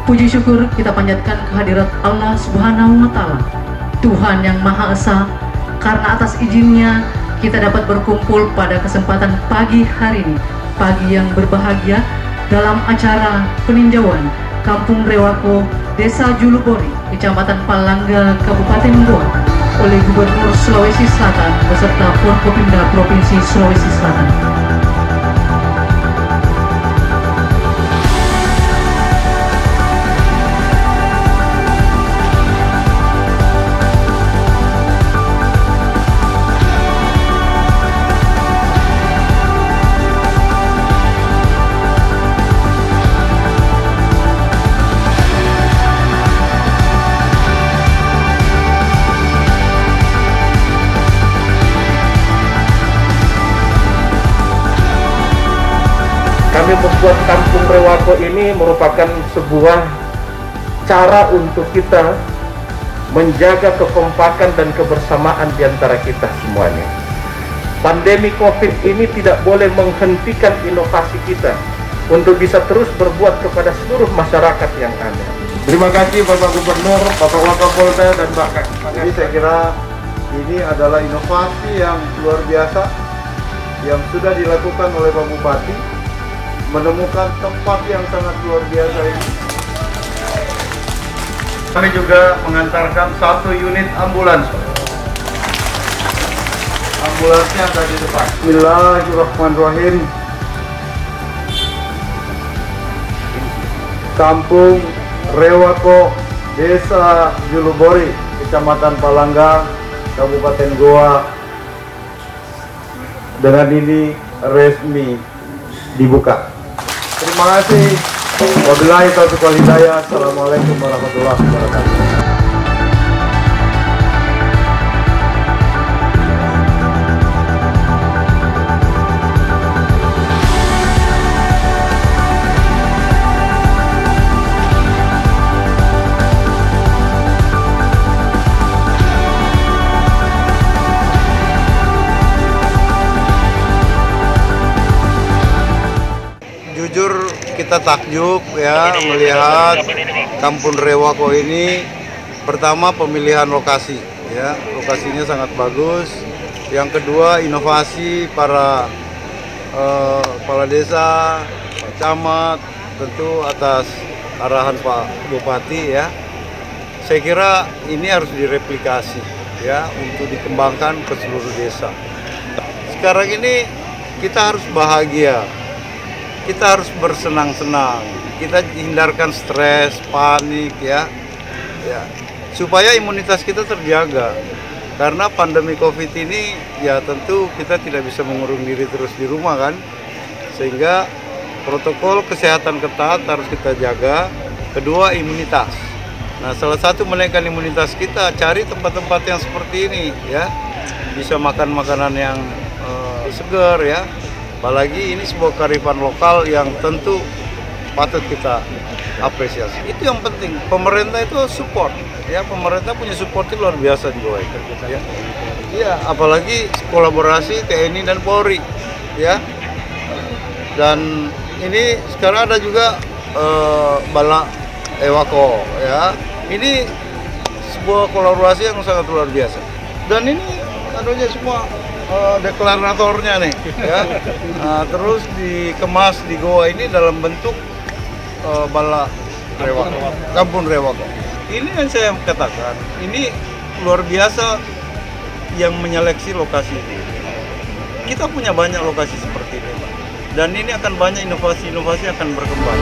Puji syukur kita panjatkan kehadirat Allah Subhanahu wa Ta'ala, Tuhan yang Maha Esa, karena atas izinnya kita dapat berkumpul pada kesempatan pagi hari ini, pagi yang berbahagia dalam acara peninjauan Kampung Rewako, Desa Julubori, Kecamatan Palangga, Kabupaten Goa, oleh Gubernur Sulawesi Selatan beserta Forkopimda Provinsi Sulawesi Selatan. Kami membuat Kampung Rewako ini merupakan sebuah cara untuk kita menjaga kekompakan dan kebersamaan di antara kita semuanya. Pandemi COVID ini tidak boleh menghentikan inovasi kita untuk bisa terus berbuat kepada seluruh masyarakat yang ada. Terima kasih Bapak Gubernur, Bapak Wakapolda, dan Bapak. Jadi saya kira ini adalah inovasi yang luar biasa yang sudah dilakukan oleh Pak Bupati, menemukan tempat yang sangat luar biasa ini. Kami juga mengantarkan 1 unit ambulans. Ambulansnya ada di depan. Bismillahirrahmanirrahim. Kampung Rewako, Desa Julubori, Kecamatan Palangga, Kabupaten Goa, dengan ini resmi dibuka. Terima kasih. Wabillahi taufiq wal hidayah. Assalamualaikum warahmatullahi wabarakatuh. Jujur kita takjub ya melihat Kampung Rewako ini. Pertama, pemilihan lokasi ya, lokasinya sangat bagus. Yang kedua, inovasi para kepala desa, Pak Camat, tentu atas arahan Pak Bupati ya. Saya kira ini harus direplikasi ya untuk dikembangkan ke seluruh desa. Sekarang ini kita harus bahagia kita harus bersenang-senang, kita hindarkan stres, panik ya, supaya imunitas kita terjaga. Karena pandemi COVID ini ya tentu kita tidak bisa mengurung diri terus di rumah kan, sehingga protokol kesehatan ketat harus kita jaga. Kedua, imunitas. Nah, salah satu menaikkan imunitas kita, cari tempat-tempat yang seperti ini ya, bisa makan makanan yang segar ya. Apalagi ini sebuah kearifan lokal yang tentu patut kita apresiasi. Itu yang penting. Pemerintah itu support, ya. Pemerintah punya support itu luar biasa di Goa itu. Ya. Iya, apalagi kolaborasi TNI dan Polri, ya. Dan ini sekarang ada juga Bala Ewako, ya. Ini sebuah kolaborasi yang sangat luar biasa. Dan ini anunya semua deklaratornya nih, ya. Terus dikemas di Goa ini dalam bentuk Bala Rewako, Kampung Rewako. Ini yang saya katakan, ini luar biasa yang menyeleksi lokasi ini. Kita punya banyak lokasi seperti ini, Pak. Dan ini akan banyak inovasi-inovasi akan berkembang.